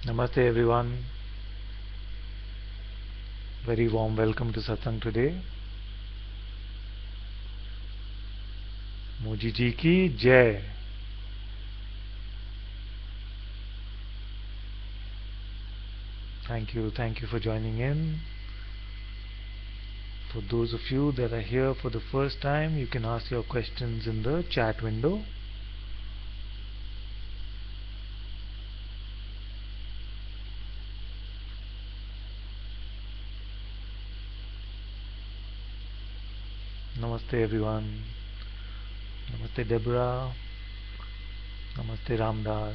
Namaste everyone. Very warm welcome to Satsang today. Moji ji ki jai. Thank you for joining in. For those of you that are here for the first time, you can ask your questions in the chat window. Namaste everyone. Namaste Deborah. Namaste Ramdas.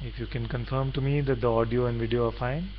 If you can confirm to me that the audio and video are fine.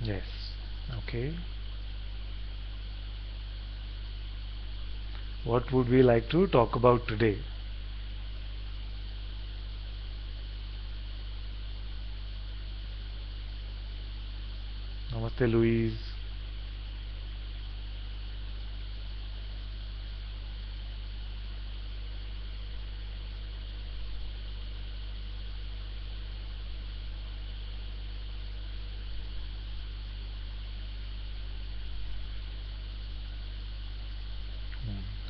Yes. Okay. What would we like to talk about today? Namaste Louise.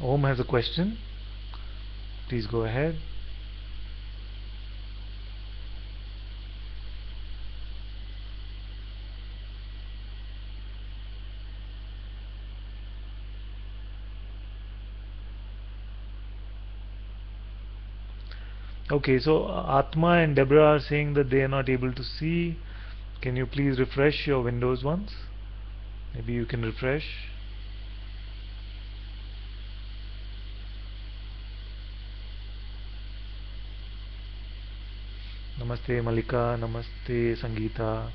Om has a question. Please go ahead. Okay, so Atma and Deborah are saying that they are not able to see. Can you please refresh your windows once? Maybe you can refresh. Namaste Malika, Namaste Sangeeta.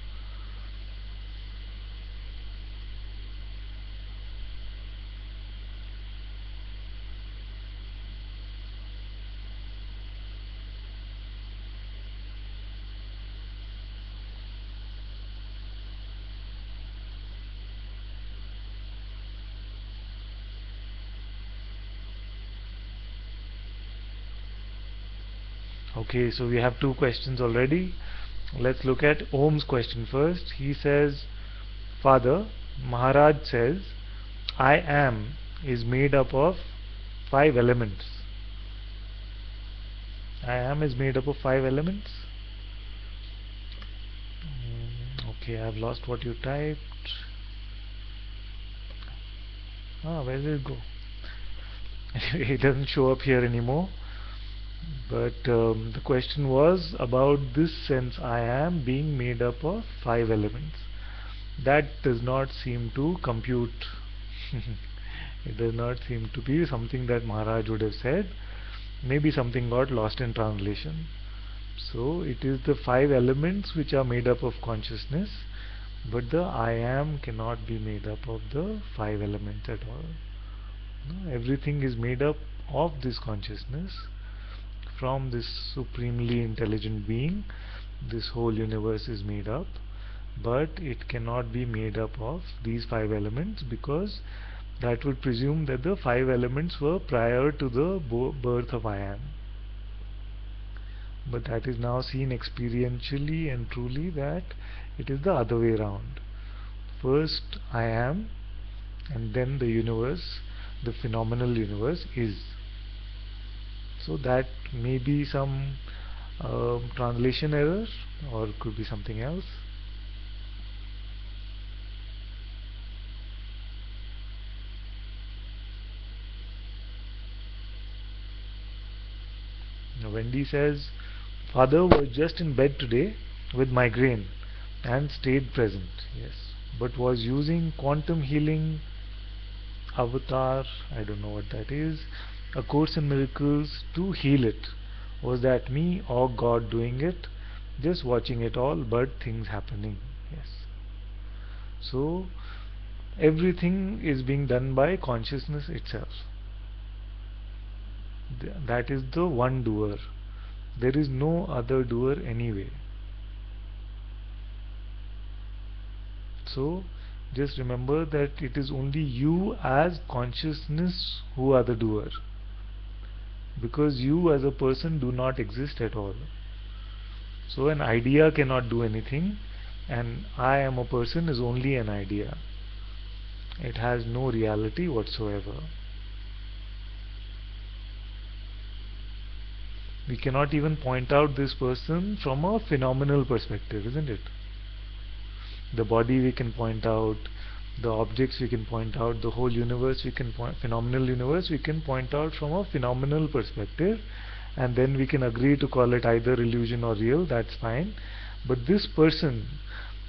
Okay, so we have two questions already. Let's look at Om's question first. He says, Father, Maharaj says, I am is made up of 5 elements. I am is made up of 5 elements. Okay, I've lost what you typed. Where did it go? It doesn't show up here anymore. But the question was about this sense I am being made up of 5 elements. That does not seem to compute. It does not seem to be something that Maharaj would have said. Maybe something got lost in translation. So it is the 5 elements which are made up of consciousness, but the I am cannot be made up of the 5 elements at all. No, everything is made up of this consciousness. From this supremely intelligent being, this whole universe is made up, but it cannot be made up of these 5 elements, because that would presume that the 5 elements were prior to the birth of I am. But that is now seen experientially and truly that it is the other way around. First I am, and then the universe, the phenomenal universe is. So that may be some translation error, or it could be something else. Now Wendy says, Father was just in bed today with migraine and stayed present. Yes, but was using quantum healing avatar, I don't know what that is, A Course in Miracles to heal it. Was that me or God doing it? Just watching it all, but things happening. Yes. So everything is being done by consciousness itself. That is the one doer. There is no other doer anyway. So just remember that it is only you as consciousness who are the doer, because you as a person do not exist at all. So an idea cannot do anything, and I am a person is only an idea. It has no reality whatsoever. We cannot even point out this person from a phenomenal perspective, isn't it? The body we can point out, the objects we can point out, the whole universe we can point, phenomenal universe we can point out from a phenomenal perspective, and then we can agree to call it either illusion or real, that's fine. But this person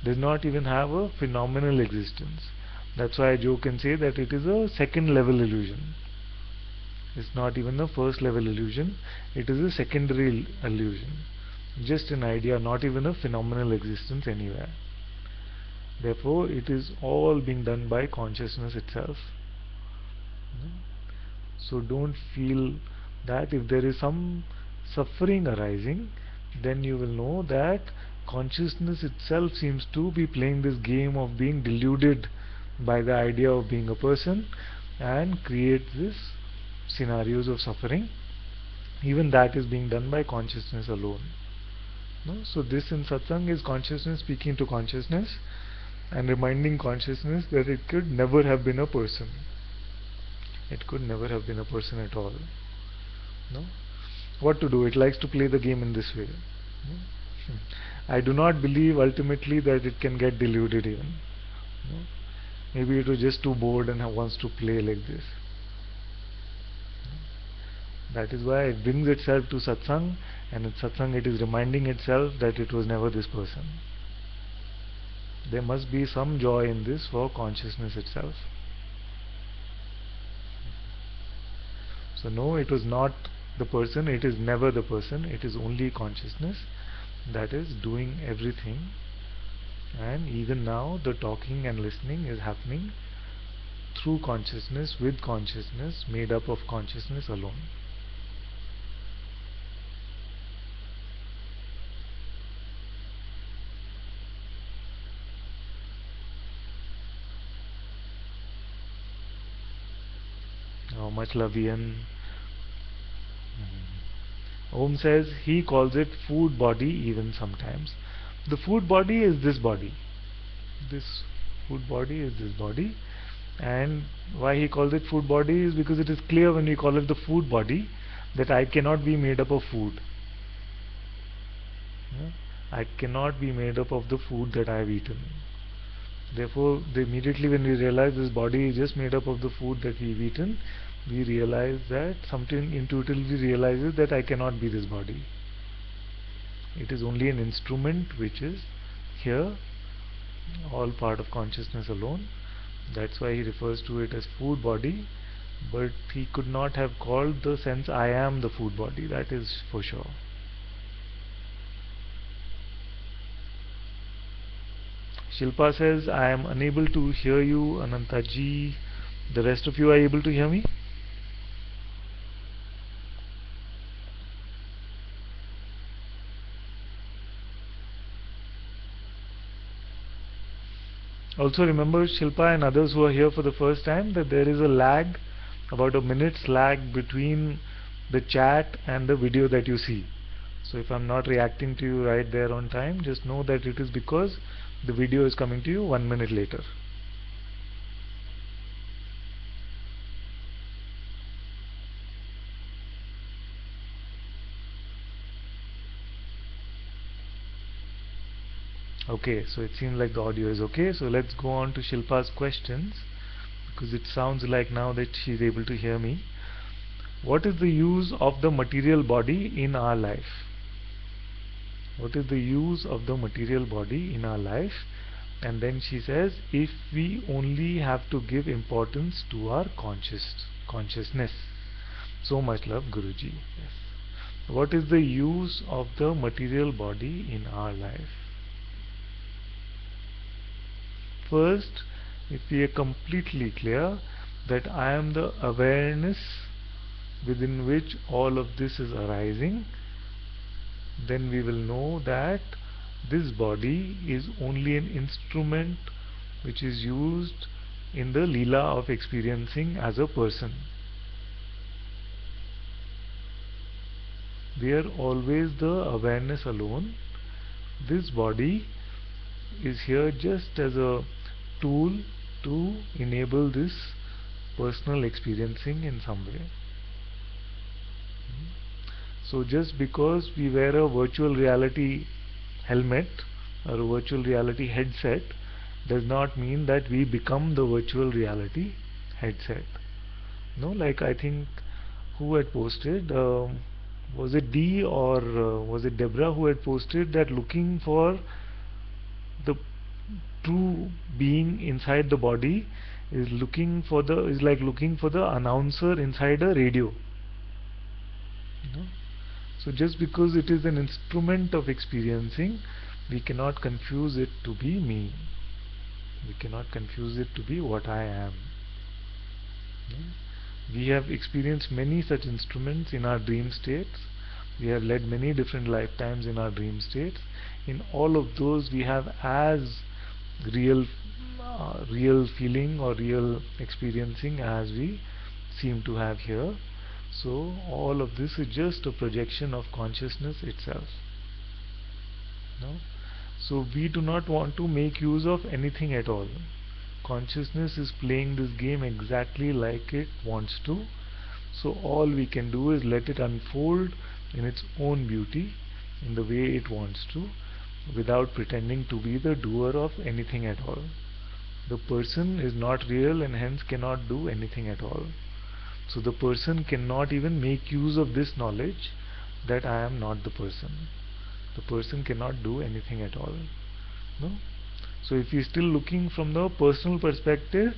does not even have a phenomenal existence. That's why I joke and say that it is a second level illusion. It's not even a first level illusion, it is a secondary illusion. Just an idea, not even a phenomenal existence anywhere. Therefore, it is all being done by consciousness itself. So don't feel that if there is some suffering arising, then you will know that consciousness itself seems to be playing this game of being deluded by the idea of being a person and create this scenarios of suffering. Even that is being done by consciousness alone. No? So this in satsang is consciousness speaking to consciousness and reminding consciousness that it could never have been a person. It could never have been a person at all. No? What to do? It likes to play the game in this way. No? I do not believe ultimately that it can get deluded even. No? Maybe it was just too bored and wants to play like this. That is why it brings itself to satsang, and in satsang it is reminding itself that it was never this person. There must be some joy in this for consciousness itself. So no, it was not the person, it is never the person, it is only consciousness that is doing everything. And even now the talking and listening is happening through consciousness, with consciousness, made up of consciousness alone. Oh, much love, Ian. Om says he calls it food body even sometimes. The food body is this body. This food body is this body. And why he calls it food body is because it is clear when we call it the food body that I cannot be made up of food. Yeah? I cannot be made up of the food that I have eaten. Therefore, immediately when we realize this body is just made up of the food that we've eaten, we realize that something intuitively realizes that I cannot be this body. It is only an instrument which is here, all part of consciousness alone. That's why he refers to it as food body, but he could not have called the sense I am the food body, that is for sure. Shilpa says, I am unable to hear you, Ananta ji. The rest of you are able to hear me? Also remember, Shilpa and others who are here for the first time, that there is a lag, about a minute's lag between the chat and the video that you see. So if I'm not reacting to you right there on time, just know that it is because the video is coming to you 1 minute later. Okay, so it seems like the audio is okay. So let's go on to Shilpa's questions, because it sounds like now that she's able to hear me. What is the use of the material body in our life? What is the use of the material body in our life? And then she says, if we only have to give importance to our consciousness. So much love, Guruji. Yes. What is the use of the material body in our life? First, if we are completely clear that I am the awareness within which all of this is arising, then we will know that this body is only an instrument which is used in the Leela of experiencing as a person. We are always the awareness alone. This body is here just as a tool to enable this personal experiencing in some way. So just because we wear a virtual reality helmet or a virtual reality headset does not mean that we become the virtual reality headset. No, like I think who had posted, was it D or was it Deborah who had posted that looking for the true being inside the body is like looking for the announcer inside a radio. No? So just because it is an instrument of experiencing, we cannot confuse it to be me. We cannot confuse it to be what I am. We have experienced many such instruments in our dream states. We have led many different lifetimes in our dream states. In all of those, we have as real, real feeling or real experiencing as we seem to have here. So all of this is just a projection of consciousness itself. No? So we do not want to make use of anything at all. Consciousness is playing this game exactly like it wants to. So all we can do is let it unfold in its own beauty, in the way it wants to, without pretending to be the doer of anything at all. The person is not real and hence cannot do anything at all. So the person cannot even make use of this knowledge that I am not the person. The person cannot do anything at all. No? So if he is still looking from the personal perspective,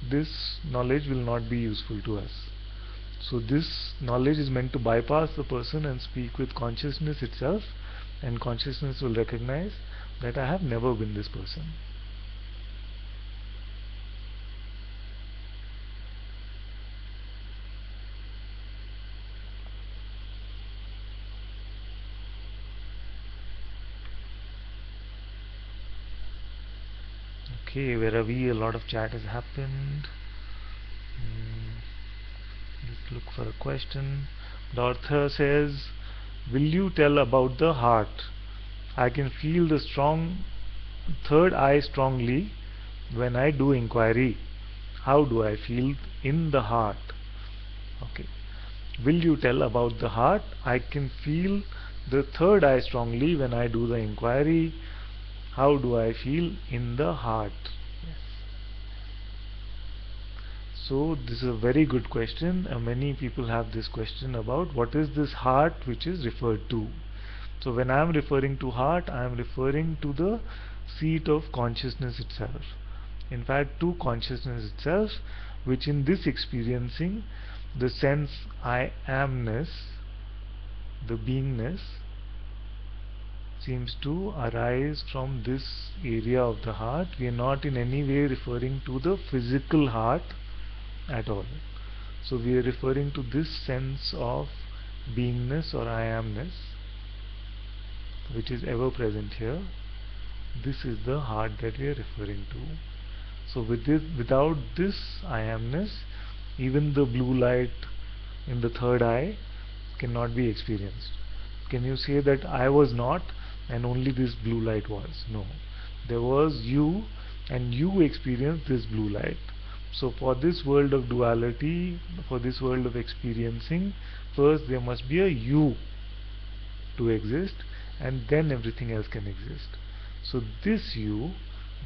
this knowledge will not be useful to us. So this knowledge is meant to bypass the person and speak with consciousness itself, and consciousness will recognize that I have never been this person. Okay, where are we? A lot of chat has happened. Let's look for a question. The author says, will you tell about the heart? I can feel the strong third eye strongly when I do inquiry. How do I feel in the heart? Okay. Will you tell about the heart? I can feel the third eye strongly when I do the inquiry. How do I feel in the heart? Yes. So this is a very good question. Many people have this question about what is this heart which is referred to. So when I am referring to heart, I am referring to the seat of consciousness itself. In fact, to consciousness itself, which in this experiencing, the sense I amness, the beingness, seems to arise from this area of the heart. We are not in any way referring to the physical heart at all. So we are referring to this sense of beingness or I amness, which is ever present here. This is the heart that we are referring to. So without this I amness, even the blue light in the third eye cannot be experienced. Can you say that I was not and only this blue light was? No. There was you and you experienced this blue light. So for this world of duality, for this world of experiencing, first there must be a you to exist, and then everything else can exist. So this you,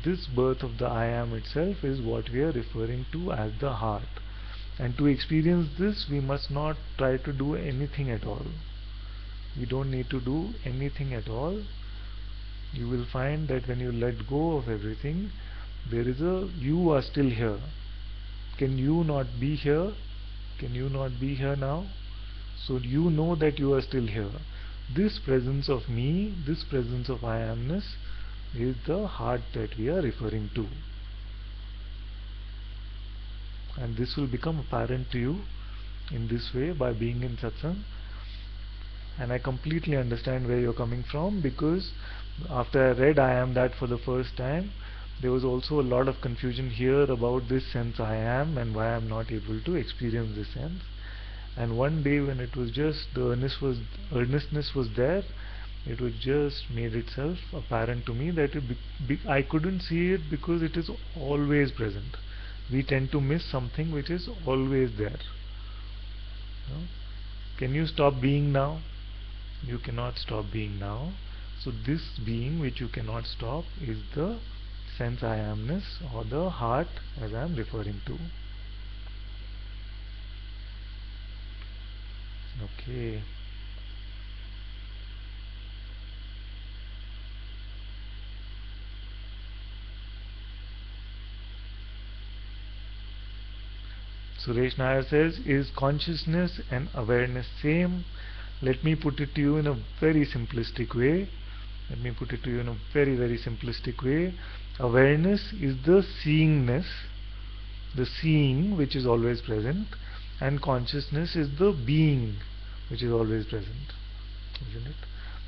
this birth of the I am itself, is what we are referring to as the heart. And to experience this, we must not try to do anything at all. We don't need to do anything at all. you will find that when you let go of everything, there is a you are still here. Can you not be here? Can you not be here now? So you know that you are still here. This presence of me, this presence of I amness, is the heart that we are referring to. And this will become apparent to you in this way by being in satsang. And I completely understand where you're coming from, because after I read I am that for the first time, there was also a lot of confusion here about this sense I am and why I'm not able to experience this sense. And one day when it was just the earnestness was there, it was just made itself apparent to me that I couldn't see it because it is always present. We tend to miss something which is always there. No? Can you stop being now? You cannot stop being now. So this being which you cannot stop is the sense I amness, or the heart as I am referring to. Okay. Suresh Nair says, is consciousness and awareness same? Let me put it to you in a very simplistic way. Let me put it to you in a very, very simplistic way. Awareness is the seeingness, the seeing which is always present, and consciousness is the being which is always present, isn't it?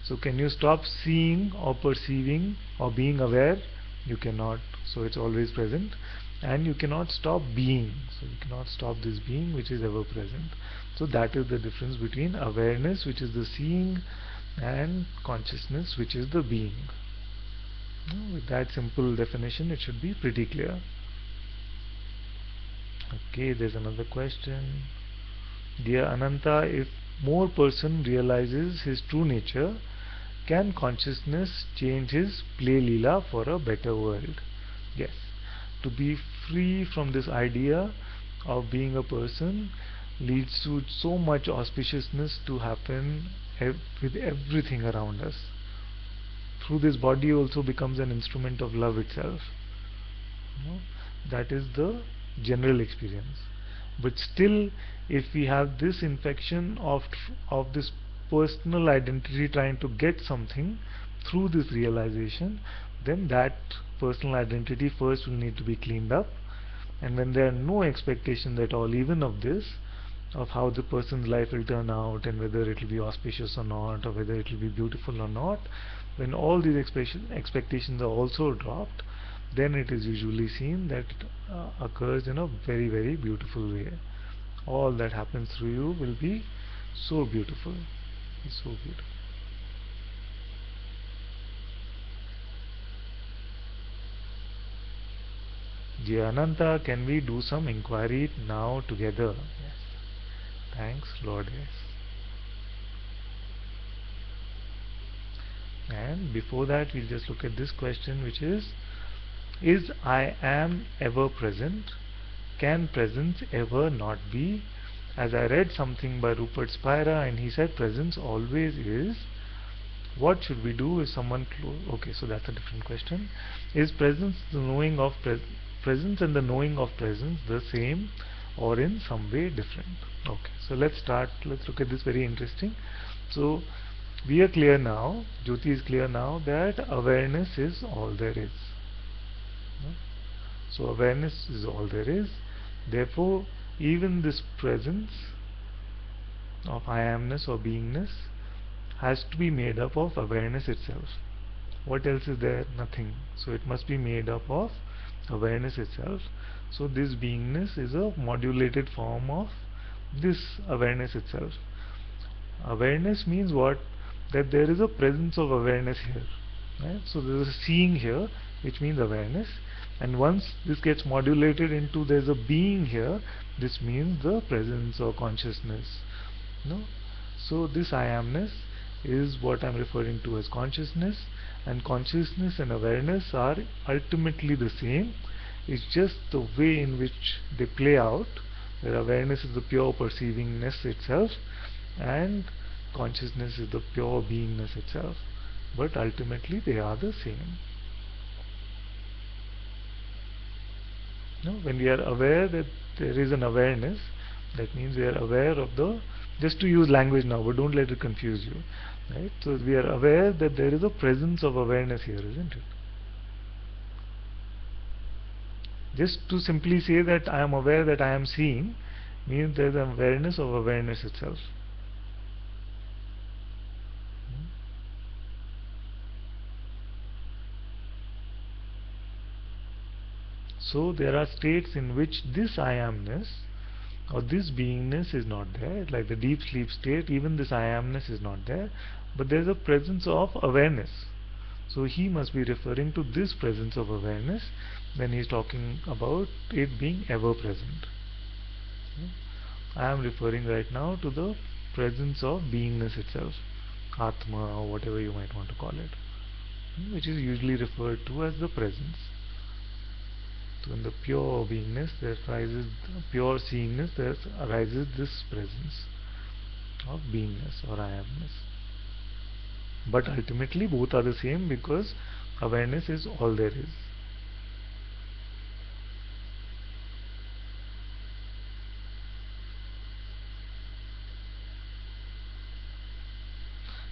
So can you stop seeing or perceiving or being aware? You cannot. So it's always present. And you cannot stop being. So you cannot stop this being which is ever present. So that is the difference between awareness, which is the seeing, and consciousness, which is the being. With that simple definition, it should be pretty clear. Okay, there's another question. Dear Ananta, if more person realizes his true nature, can consciousness change his play leela for a better world? Yes. To be free from this idea of being a person leads to so much auspiciousness to happen with everything around us. Through this body also becomes an instrument of love itself. That is the general experience. But still, if we have this infection of this personal identity trying to get something through this realization, then that personal identity first will need to be cleaned up. And when there are no expectations at all, even of this, of how the person's life will turn out and whether it will be auspicious or not, or whether it will be beautiful or not, when all these expectations are also dropped, then it is usually seen that it occurs in a very, very beautiful way. All that happens through you will be so beautiful, so beautiful. Dear Ananta, can we do some inquiry now together? Yes. Thanks, Lord. Yes. And before that, we'll just look at this question, which is I am ever present? Can presence ever not be? As I read something by Rupert Spira, and he said presence always is. What should we do if someone okay, so that's a different question. Is presence the knowing of presence and the knowing of presence the same, or in some way different? Okay, so let's look at this. Very interesting. So we are clear now, Jyoti is clear now, that awareness is all there is. So awareness is all there is. Therefore, even this presence of I amness or beingness has to be made up of awareness itself. What else is there? Nothing. So it must be made up of awareness itself. So this beingness is a modulated form of this awareness itself. Awareness means what? That there is a presence of awareness here. Right? So there is a seeing here, which means awareness. And once this gets modulated into there's a being here, this means the presence or consciousness. No? So this I amness is what I'm referring to as consciousness, and consciousness and awareness are ultimately the same. It's just the way in which they play out, where awareness is the pure perceivingness itself and consciousness is the pure beingness itself. but ultimately they are the same. No, when we are aware that there is an awareness, that means we are aware of the, just to use language now, but don't let it confuse you, right? So we are aware that there is a presence of awareness here, isn't it? Just to simply say that I am aware that I am seeing means there is an awareness of awareness itself. So there are states in which this I amness or this beingness is not there, like the deep sleep state, even this I amness is not there, but there is a presence of awareness. So he must be referring to this presence of awareness when he is talking about it being ever present. I am referring right now to the presence of beingness itself, Atma or whatever you might want to call it, which is usually referred to as the presence. So in the pure beingness there arises, pure seeingness, there arises this presence of beingness or I amness. But ultimately both are the same because awareness is all there is.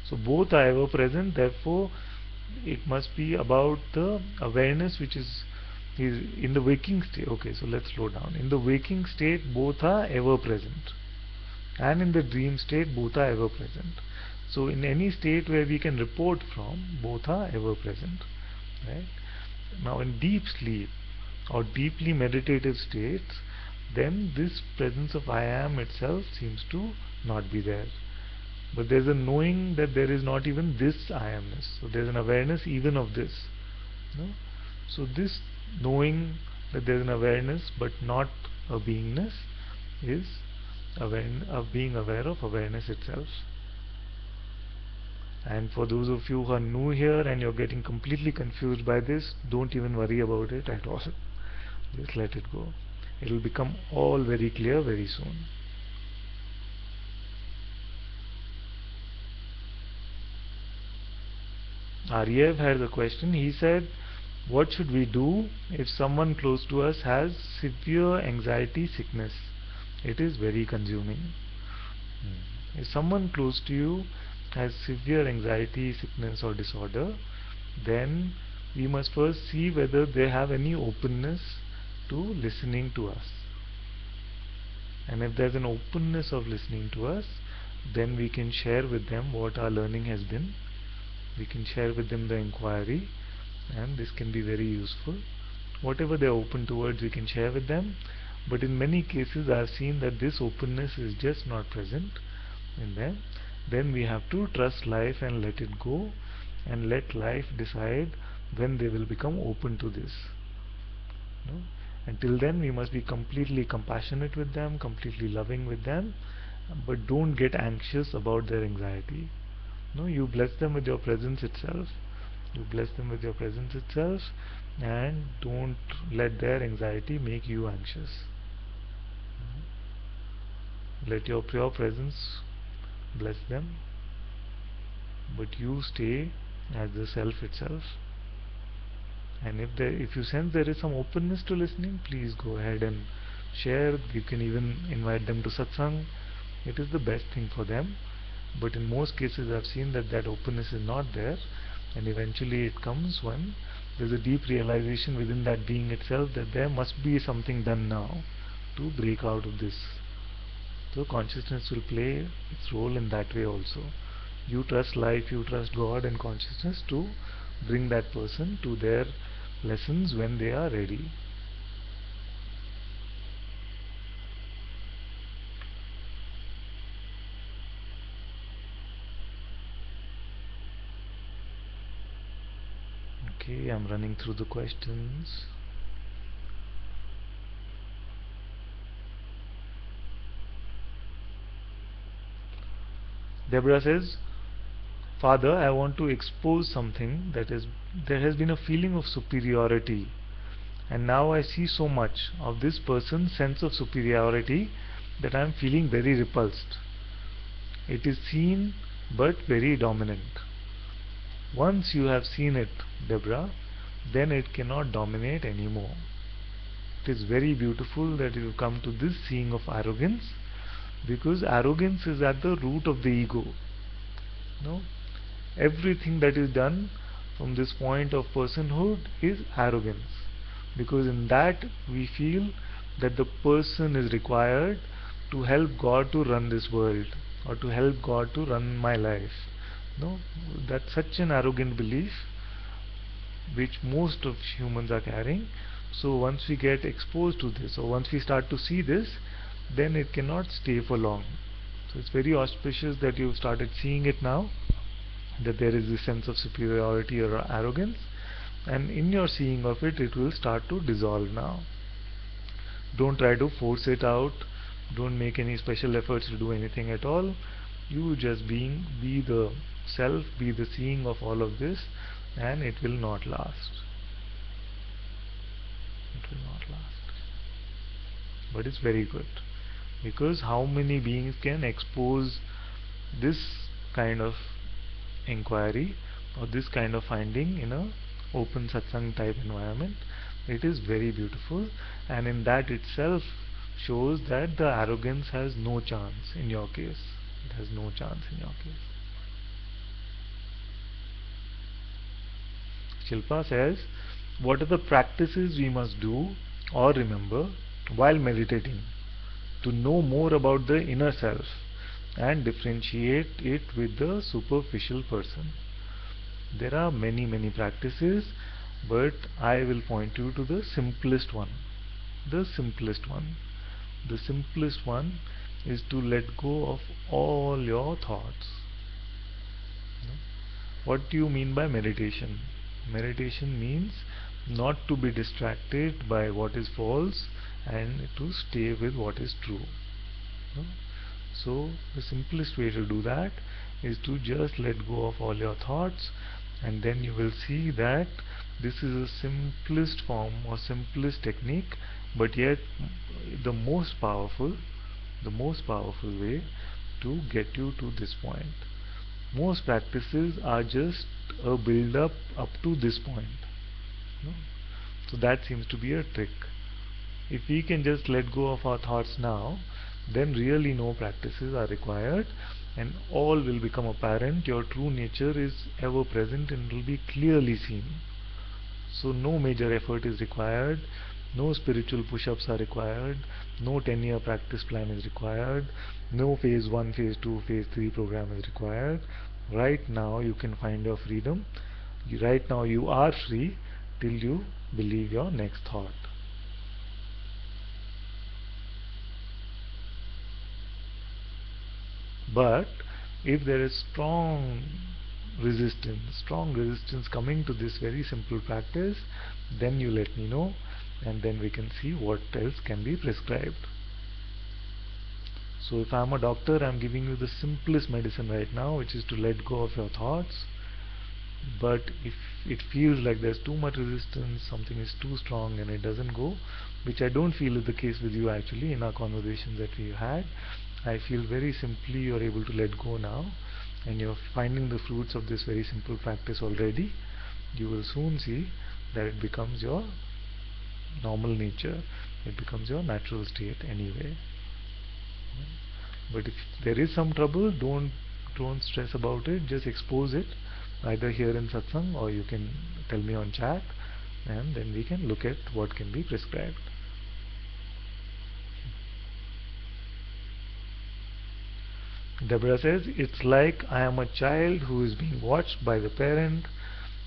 So both are ever present, therefore it must be about the awareness which is in the waking state. Okay, so let's slow down. In the waking state both are ever present, and in the dream state both are ever present. So in any state where we can report from, both are ever present, right? Now in deep sleep or deeply meditative states, then this presence of I am itself seems to not be there. But there's a knowing that there is not even this I amness. So there's an awareness even of this. No? So this knowing that there's an awareness but not a beingness is being aware of awareness itself. And for those of you who are new here and you're getting completely confused by this, don't even worry about it at all. Just let it go. It will become all very clear very soon. Aryev had a question. He said, what should we do if someone close to us has severe anxiety sickness? It is very consuming. If someone close to you has severe anxiety sickness or disorder, then we must first see whether they have any openness to listening to us. And if there's an openness of listening to us, then we can share with them what our learning has been. We can share with them the inquiry, and this can be very useful. Whatever they are open towards, we can share with them. But in many cases I have seen that this openness is just not present in them. Then we have to trust life and let it go, and let life decide when they will become open to this. No? Until then we must be completely compassionate with them, completely loving with them, but don't get anxious about their anxiety. No, you bless them with your presence itself. You bless them with your presence itself, and don't let their anxiety make you anxious. Let your pure presence bless them, but you stay as the self itself. And if you sense there is some openness to listening, please go ahead and share. You can even invite them to satsang. It is the best thing for them. But in most cases I've seen that that openness is not there, and eventually it comes when there's a deep realization within that being itself that there must be something done now to break out of this. So consciousness will play its role in that way also. You trust life, you trust God and consciousness to bring that person to their lessons when they are ready. Okay, I'm running through the questions. Deborah says, Father, I want to expose something that is, there has been a feeling of superiority, and now I see so much of this person's sense of superiority that I am feeling very repulsed. It is seen but very dominant. Once you have seen it, Deborah, then it cannot dominate anymore. It is very beautiful that you come to this seeing of arrogance, because arrogance is at the root of the ego. No? Everything that is done from this point of personhood is arrogance, because in that we feel that the person is required to help God to run this world, or to help God to run my life. No, that's such an arrogant belief which most of humans are carrying. So once we get exposed to this, or once we start to see this, then it cannot stay for long. So it's very auspicious that you've started seeing it now, that there is this sense of superiority or arrogance, and in your seeing of it, it will start to dissolve now. Don't try to force it out. Don't make any special efforts to do anything at all. You just be the self, be the seeing of all of this, and it will not last. It will not last. But it's very good, because how many beings can expose this kind of inquiry or this kind of finding in a open satsang type environment? It is very beautiful, and in that itself shows that the arrogance has no chance in your case. It has no chance in your case. Shilpa says, what are the practices we must do or remember while meditating to know more about the inner self and differentiate it with the superficial person? There are many practices, but I will point you to the simplest one. The simplest one. The simplest one is to let go of all your thoughts. What do you mean by meditation? Meditation means not to be distracted by what is false and to stay with what is true. So the simplest way to do that is to just let go of all your thoughts, and then you will see that this is the simplest form or simplest technique, but yet the most powerful way to get you to this point. Most practices are just a build up to this point. No? So that seems to be a trick. If we can just let go of our thoughts now, then really no practices are required, and all will become apparent. Your true nature is ever present and will be clearly seen. So no major effort is required, no spiritual push-ups are required, no 10-year practice plan is required, no phase 1, phase 2, phase 3 program is required. Right now you can find your freedom. Right now you are free till you believe your next thought. But if there is strong resistance coming to this very simple practice, then you let me know, and then we can see what else can be prescribed. So if I'm a doctor, I'm giving you the simplest medicine right now, which is to let go of your thoughts. But if it feels like there's too much resistance, something is too strong and it doesn't go, which I don't feel is the case with you actually in our conversations that we had, I feel very simply you're able to let go now, and you're finding the fruits of this very simple practice already. You will soon see that it becomes your normal nature, it becomes your natural state anyway. But if there is some trouble, don't stress about it, just expose it either here in satsang, or you can tell me on chat, and then we can look at what can be prescribed. Deborah says, it's like I am a child who is being watched by the parent,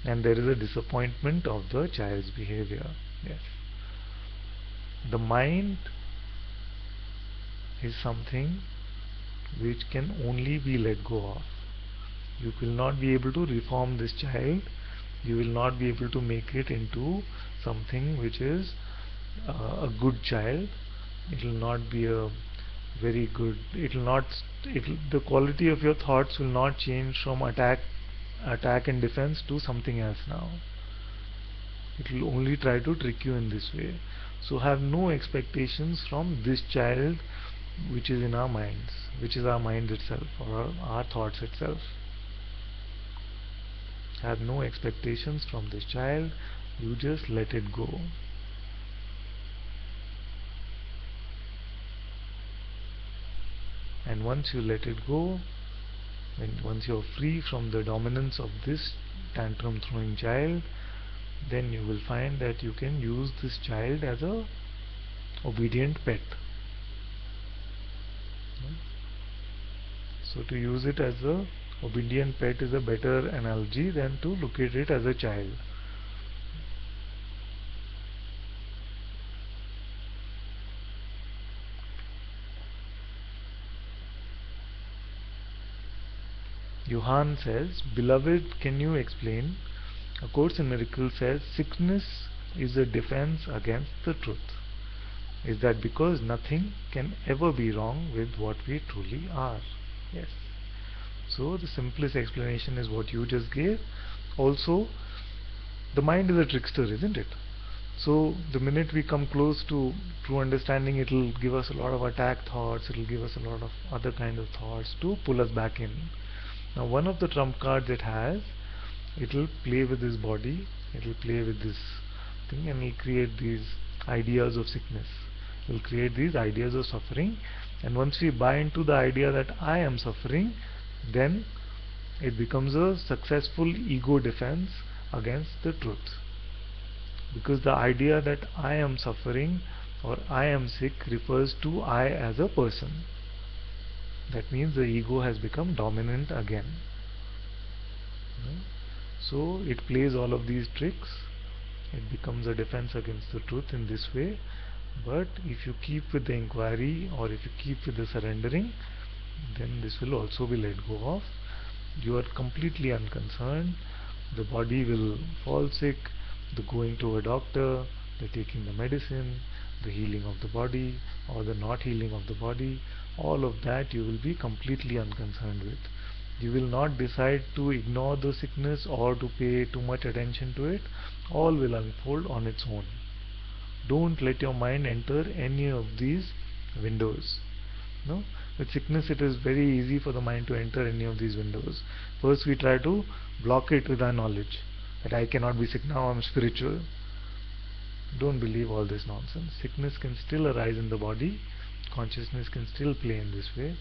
and there is a disappointment of the child's behavior. Yes. The mind is something which can only be let go of. You will not be able to reform this child. You will not be able to make it into something which is a good child. It will not be a very good, the quality of your thoughts will not change from attack and defense to something else now. It will only try to trick you in this way. So have no expectations from this child which is in our minds, which is our mind itself, or our thoughts itself. Have no expectations from this child. You just let it go. And once you let it go, once you're free from the dominance of this tantrum throwing child, then you will find that you can use this child as a obedient pet. So to use it as a obedient pet is a better analogy than to look at it as a child. Johann says, "Beloved, can you explain? A Course in Miracles says sickness is a defense against the truth. Is that because nothing can ever be wrong with what we truly are?" Yes. So the simplest explanation is what you just gave. Also, the mind is a trickster, isn't it? So the minute we come close to true understanding, it will give us a lot of attack thoughts, it will give us a lot of other kind of thoughts to pull us back in. Now one of the trump cards it has, it will play with this body, it will play with this thing, and it will create these ideas of sickness, it will create these ideas of suffering. And once we buy into the idea that I am suffering, then it becomes a successful ego defense against the truth. Because the idea that I am suffering or I am sick refers to I as a person. That means the ego has become dominant again. So it plays all of these tricks. It becomes a defense against the truth in this way. But if you keep with the inquiry, or if you keep with the surrendering, then this will also be let go of. You are completely unconcerned. The body will fall sick, the going to a doctor, the taking the medicine, the healing of the body or the not healing of the body, all of that you will be completely unconcerned with. You will not decide to ignore the sickness or to pay too much attention to it. All will unfold on its own. Don't let your mind enter any of these windows. No? With sickness it is very easy for the mind to enter any of these windows. First we try to block it with our knowledge that I cannot be sick now, I am spiritual. Don't believe all this nonsense. Sickness can still arise in the body, consciousness can still play in this way.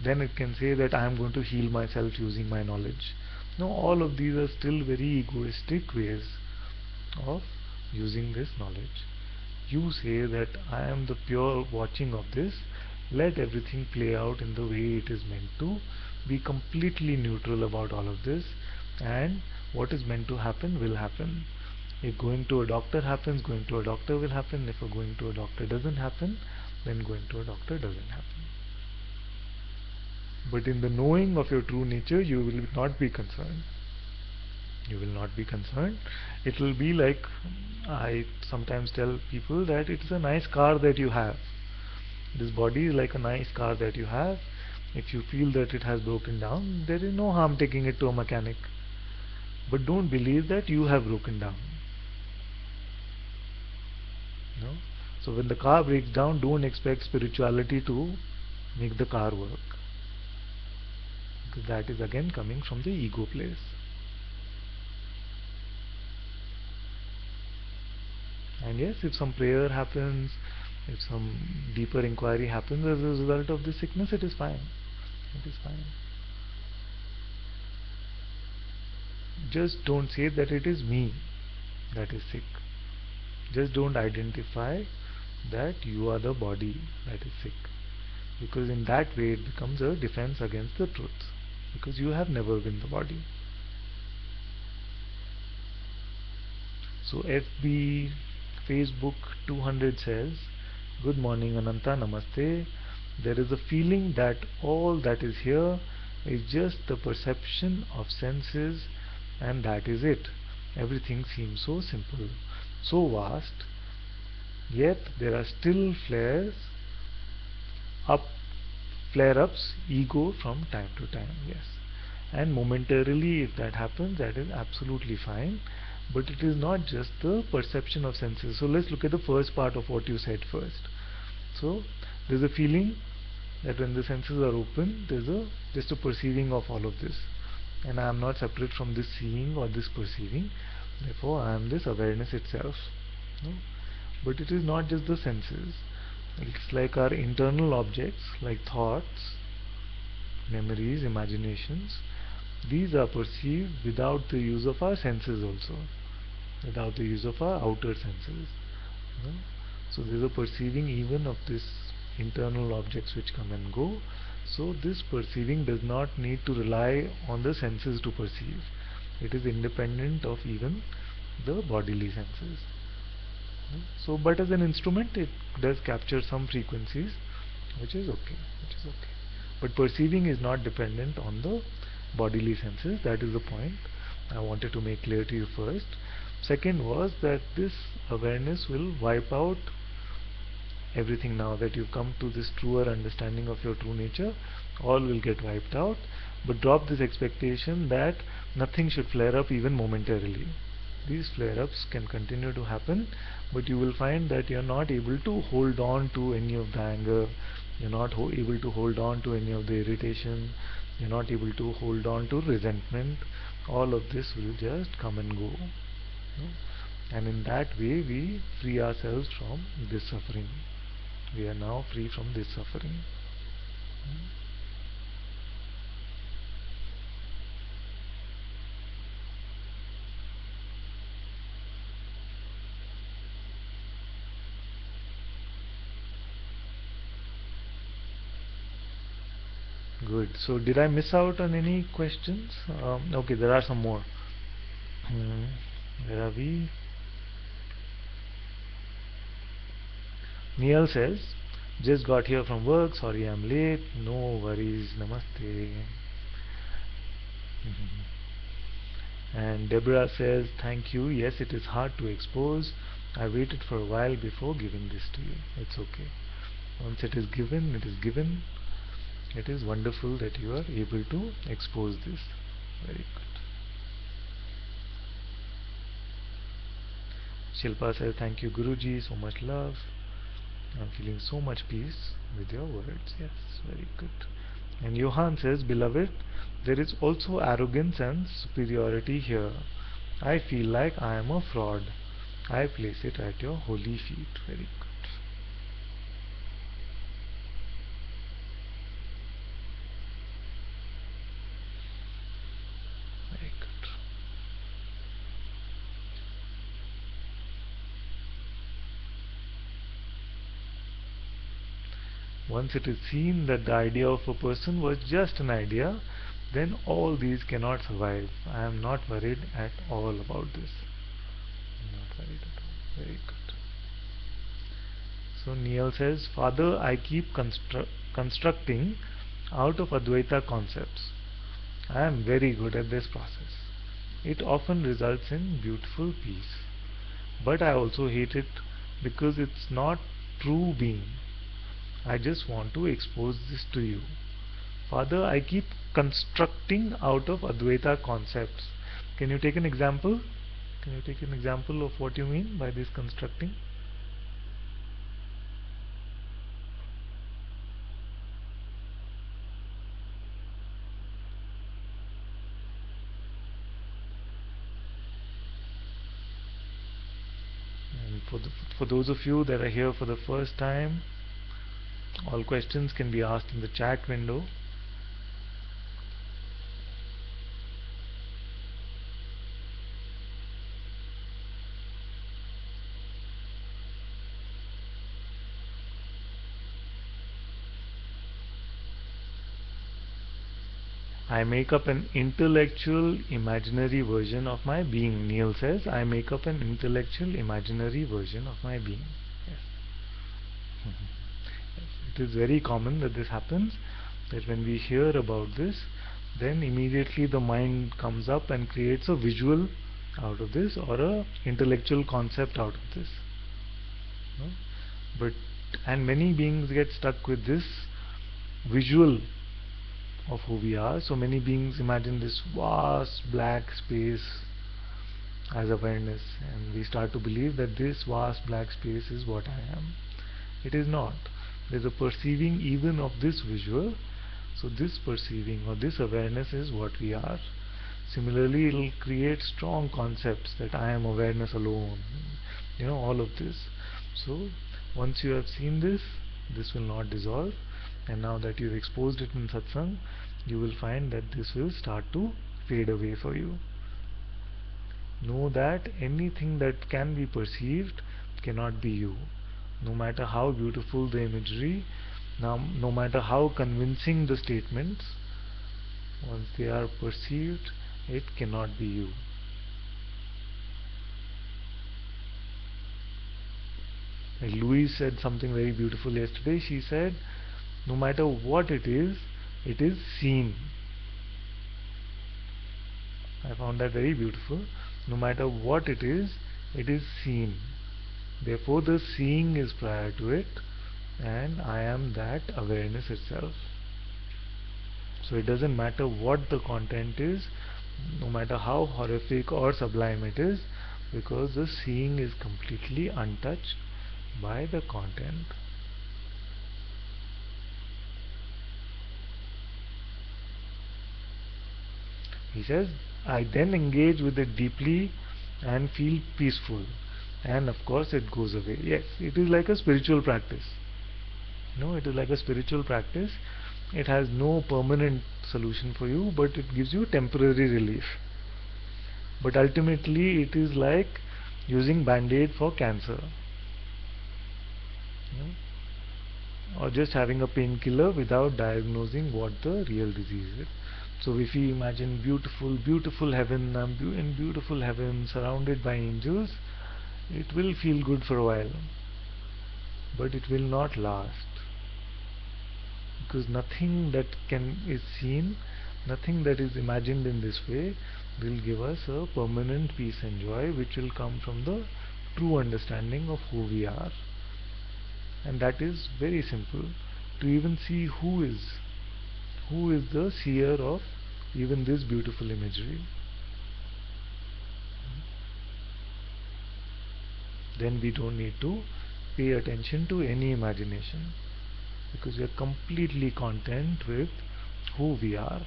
Then it can say that I am going to heal myself using my knowledge. No, all of these are still very egoistic ways of using this knowledge. You say that I am the pure watching of this, let everything play out in the way it is meant to, be completely neutral about all of this, and what is meant to happen will happen. If going to a doctor happens, going to a doctor will happen. If going to a doctor doesn't happen, then going to a doctor doesn't happen. But in the knowing of your true nature, you will not be concerned. You will not be concerned. It will be like, I sometimes tell people that it's a nice car that you have. This body is like a nice car that you have. If you feel that it has broken down, there is no harm taking it to a mechanic. But don't believe that you have broken down. No? So when the car breaks down, don't expect spirituality to make the car work. Because that is again coming from the ego place. And yes, if some prayer happens, if some deeper inquiry happens as a result of this sickness, it is fine. It is fine. Just don't say that it is me that is sick. Just don't identify that you are the body that is sick. Because in that way it becomes a defense against the truth. Because you have never been the body. So FB Facebook 200 says, "Good morning Ananta, Namaste. There is a feeling that all that is here is just the perception of senses, and that is it. Everything seems so simple, so vast, yet there are still flare-ups, ego from time to time." Yes. And momentarily if that happens, that is absolutely fine. But it is not just the perception of senses. So let's look at the first part of what you said first. So there's a feeling that when the senses are open, there's just a perceiving of all of this. and I am not separate from this seeing or this perceiving. Therefore I am this awareness itself. No? But it is not just the senses. It's like our internal objects, like thoughts, memories, imaginations. These are perceived without the use of our senses also, without the use of our outer senses. No? So there is a perceiving even of this internal objects which come and go. So this perceiving does not need to rely on the senses to perceive. It is independent of even the bodily senses. So, but as an instrument, it does capture some frequencies, which is okay. But perceiving is not dependent on the bodily senses. That is the point I wanted to make clear to you first. Second was that this awareness will wipe out everything. Now that you've come to this truer understanding of your true nature, all will get wiped out. But drop this expectation that nothing should flare up even momentarily. These flare-ups can continue to happen, but you will find that you are not able to hold on to any of the anger, you are not able to hold on to any of the irritation, you are not able to hold on to resentment. All of this will just come and go. And in that way we free ourselves from this suffering. We are now free from this suffering. Good. So did I miss out on any questions? Okay, there are some more. Where are we? Neil says, just got here from work, sorry I'm late. No worries, namaste. And Deborah says, thank you. Yes, it is hard to expose. I waited for a while before giving this to you. It's okay. Once it is given, it is given. It is wonderful that you are able to expose this. Very good. Shilpa says, thank you Guruji, so much love. I'm feeling so much peace with your words. Yes, very good. And Johan says, beloved, there is also arrogance and superiority here. I feel like I am a fraud. I place it at your holy feet. Very good. Very good. Once it is seen that the idea of a person was just an idea, then all these cannot survive. I am not worried at all about this. Not worried at all. Very good. So Neil says, Father, I keep constructing out of Advaita concepts. I am very good at this process. It often results in beautiful peace. But I also hate it because it's not true being. I just want to expose this to you. Father, I keep constructing out of Advaita concepts. Can you take an example? Can you take an example of what you mean by this constructing? And for those of you that are here for the first time, all questions can be asked in the chat window. I make up an intellectual imaginary version of my being. Neil says, I make up an intellectual imaginary version of my being. Yes. It is very common that this happens, that when we hear about this, then immediately the mind comes up and creates a visual out of this or a intellectual concept out of this. No? But and many beings get stuck with this visual of who we are. So many beings imagine this vast black space as awareness, and we start to believe that this vast black space is what I am. It is not. There is a perceiving even of this visual. So this perceiving or this awareness is what we are. Similarly, it will create strong concepts that I am awareness alone, all of this. So once you have seen this, this will not dissolve, and now that you've exposed it in satsang, you will find that this will start to fade away for you. Know that anything that can be perceived cannot be you. No matter how beautiful the imagery, no matter how convincing the statements, once they are perceived, it cannot be you. Like Louise said something very beautiful yesterday. She said, no matter what it is seen. I found that very beautiful. No matter what it is seen. Therefore the seeing is prior to it, and I am that awareness itself. So it doesn't matter what the content is, no matter how horrific or sublime it is, because the seeing is completely untouched by the content. He says, I then engage with it deeply and feel peaceful, and of course it goes away. Yes, it is like a spiritual practice. It is like a spiritual practice. It has no permanent solution for you, but it gives you temporary relief. But ultimately it is like using band-aid for cancer, or just having a painkiller without diagnosing what the real disease is. So if we imagine beautiful heaven, in beautiful heaven surrounded by angels, it will feel good for a while, but it will not last, because nothing that is seen, nothing that is imagined in this way will give us a permanent peace and joy, which will come from the true understanding of who we are. And that is very simple, to even see who is the seer of even this beautiful imagery. Then we don't need to pay attention to any imagination, because we are completely content with who we are.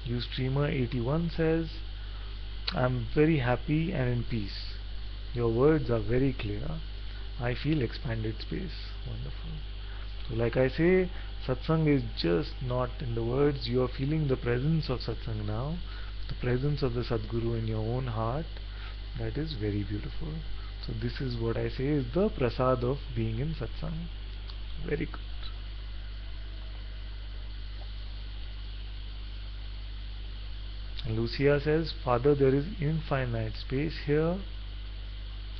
Ustreamer81 says, I'm very happy and in peace. Your words are very clear. I feel expanded space. Wonderful. So like I say, satsang is just not in the words. You are feeling the presence of satsang now, the presence of the Sadguru in your own heart. That is very beautiful. So this is what I say is the prasad of being in satsang. Very good. Lucia says, Father, there is infinite space here.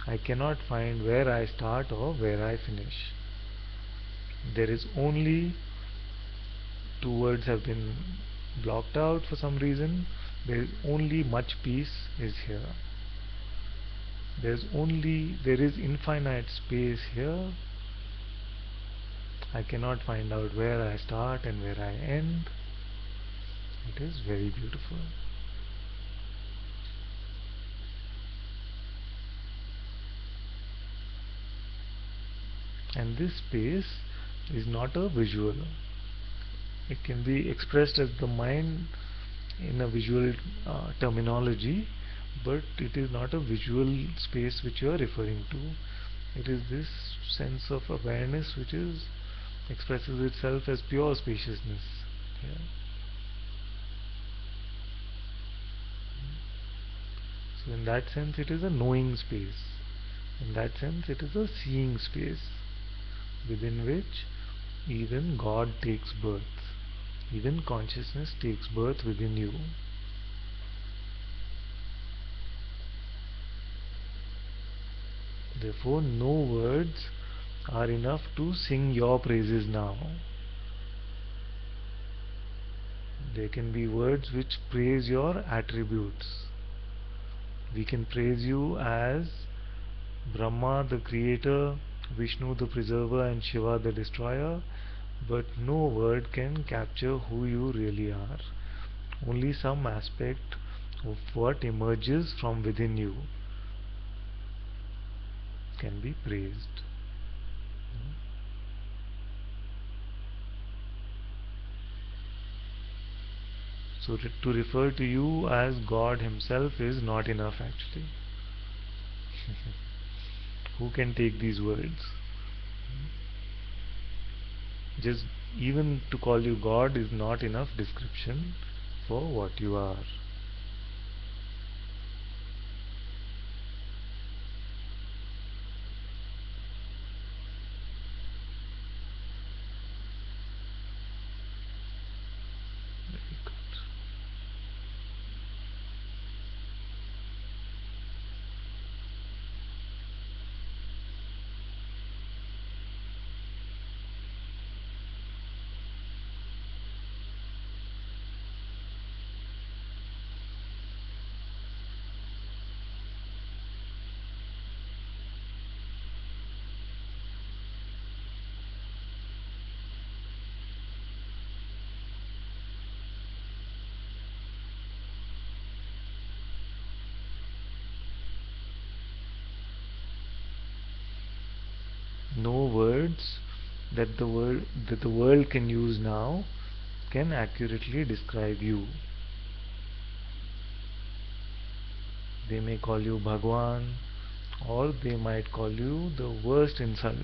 I cannot find where I start or where I finish. There is only, two words have been blocked out for some reason. There is only much peace is here. There is infinite space here. I cannot find out where I start and where I end. It is very beautiful. And this space is not a visual. It can be expressed as the mind in a visual terminology, but it is not a visual space which you are referring to. It is this sense of awareness which expresses itself as pure spaciousness. Yeah. So in that sense it is a knowing space. In that sense it is a seeing space, within which even God takes birth. Even consciousness takes birth within you. Therefore, no words are enough to sing your praises now. There can be words which praise your attributes. We can praise you as Brahma the creator, Vishnu the preserver, and Shiva the destroyer, but no word can capture who you really are. Only some aspect of what emerges from within you can be praised. So to refer to you as God himself is not enough actually. Who can take these words? Just even to call you God is not enough description for what you are. Very good. No words that the world can use now can accurately describe you. They may call you Bhagwan, or they might call you the worst insult.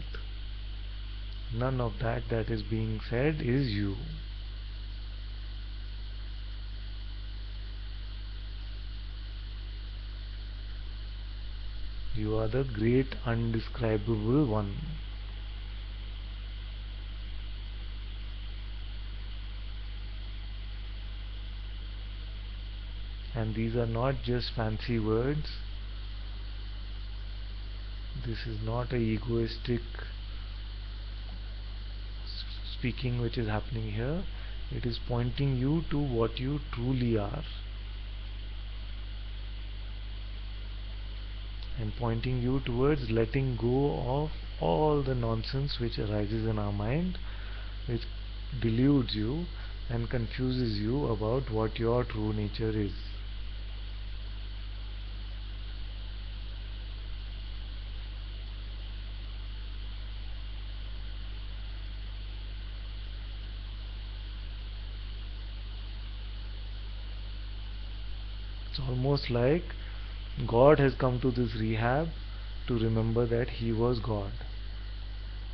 None of that is being said is you. You are the great undescribable one. And these are not just fancy words. This is not a egoistic speaking which is happening here. It is pointing you to what you truly are, and pointing you towards letting go of all the nonsense which arises in our mind, which deludes you and confuses you about what your true nature is. It's almost like God has come to this rehab to remember that He was God.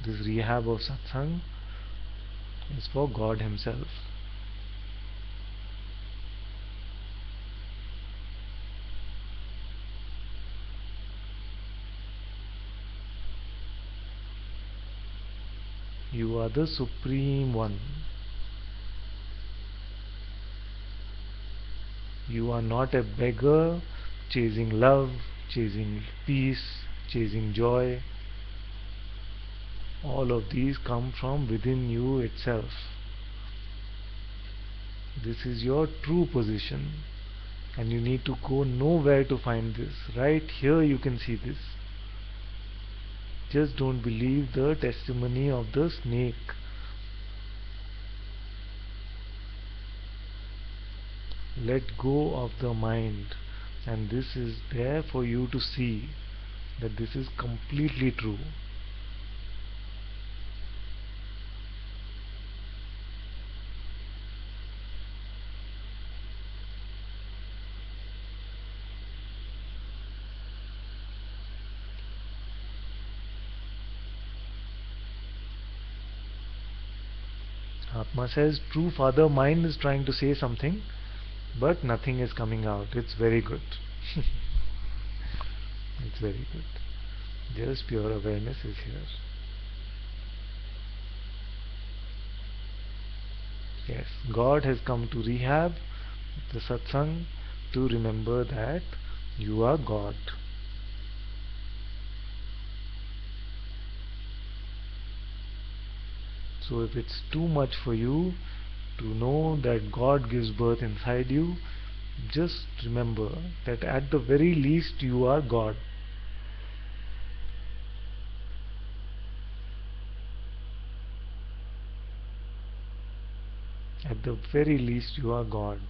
This rehab of satsang is for God Himself. You are the Supreme One. You are not a beggar chasing love, chasing peace, chasing joy. All of these come from within you itself. This is your true position, and you need to go nowhere to find this. Right here you can see this. Just don't believe the testimony of the snake. Let go of the mind, and this is there for you to see that this is completely true. Atma says, true father mind is trying to say something, but nothing is coming out. It's very good. It's very good. Just pure awareness is here. Yes, God has come to rehab the satsang to remember that you are God. So if it's too much for you to know that God gives birth inside you, just remember that at the very least you are God. At the very least you are God.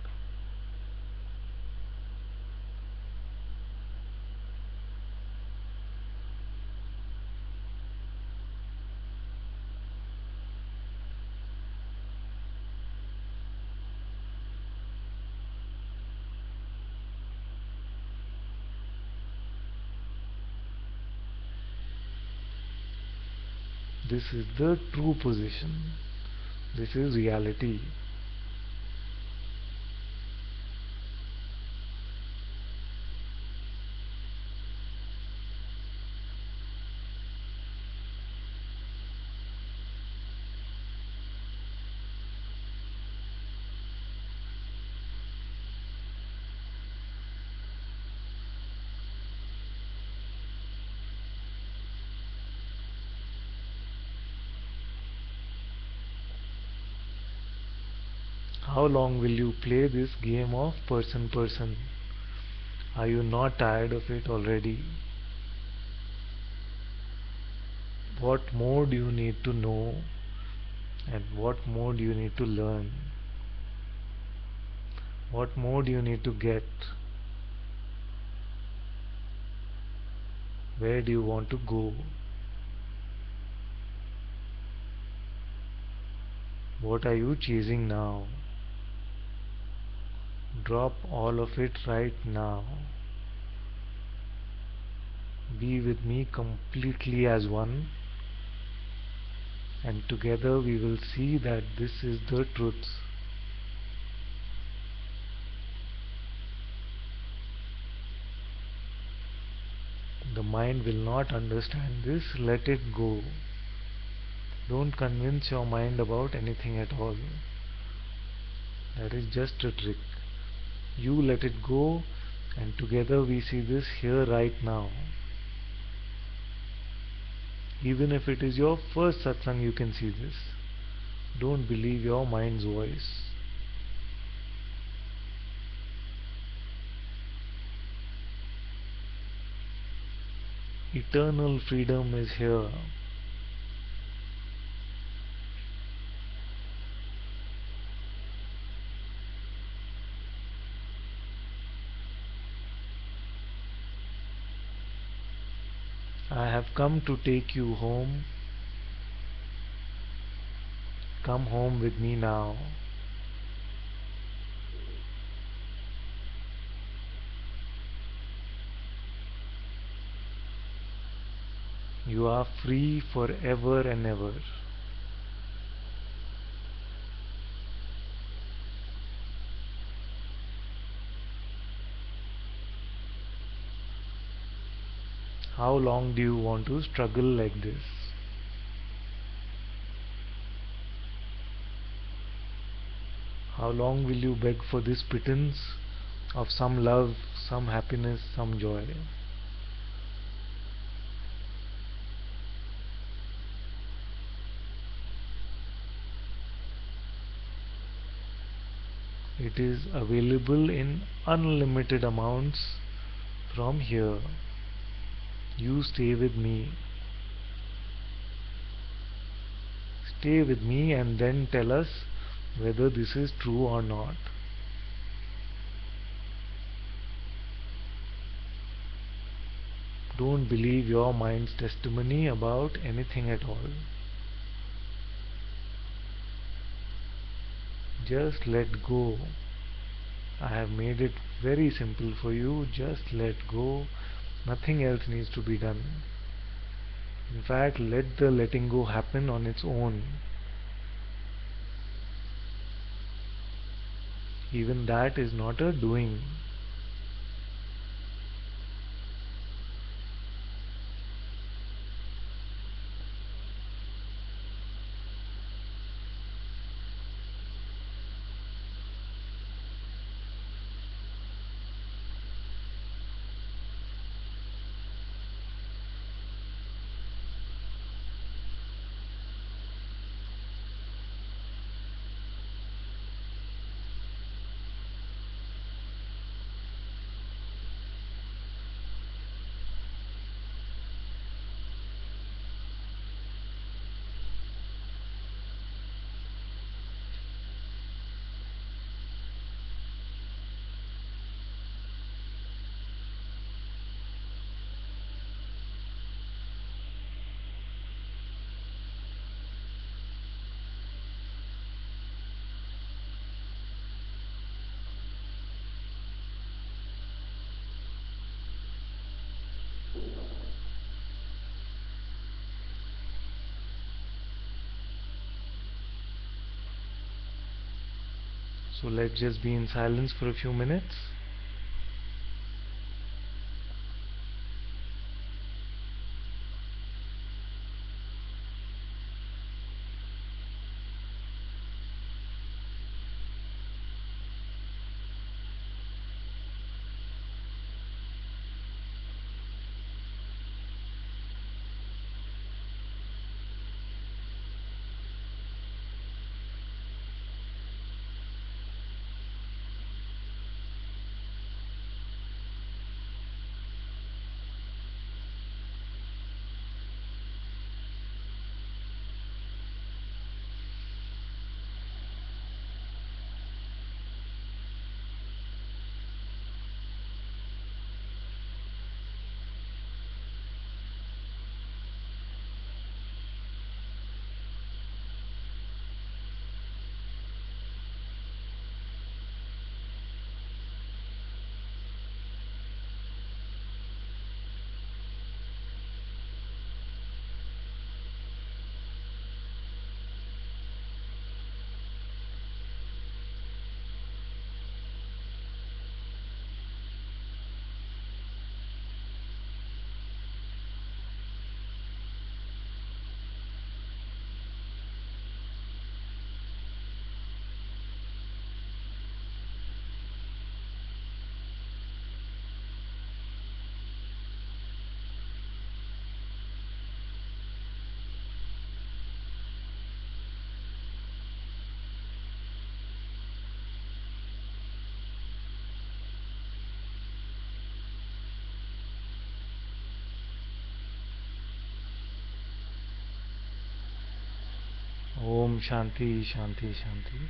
this is the true position. This is reality. How long will you play this game of person? Are you not tired of it already? What more do you need to know, and what more do you need to learn? What more do you need to get? Where do you want to go? What are you chasing now? Drop all of it right now. Be with me completely as one, and together we will see that this is the truth. The mind will not understand this. Let it go. Don't convince your mind about anything at all. That is just a trick. You let it go, and together we see this here right now. Even if it is your first satsang, you can see this. Don't believe your mind's voice. Eternal freedom is here. I have come to take you home. Come home with me now. You are free forever and ever. How long do you want to struggle like this? How long will you beg for this pittance of some love, some happiness, some joy? It is available in unlimited amounts from here. You stay with me. Stay with me and then tell us whether this is true or not. Don't believe your mind's testimony about anything at all. Just let go. I have made it very simple for you. Just let go. Nothing else needs to be done. In fact, let the letting go happen on its own. Even that is not a doing. So let's just be in silence for a few minutes. Om Shanti, Shanti, Shanti.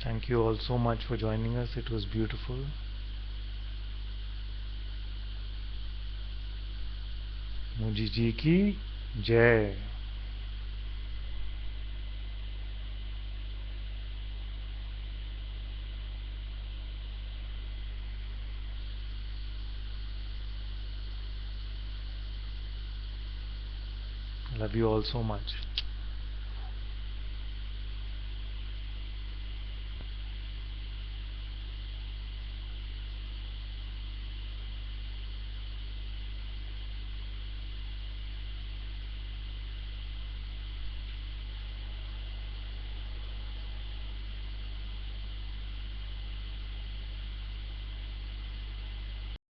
Thank you all so much for joining us. It was beautiful. मुझी जी की जय. Love you all so much.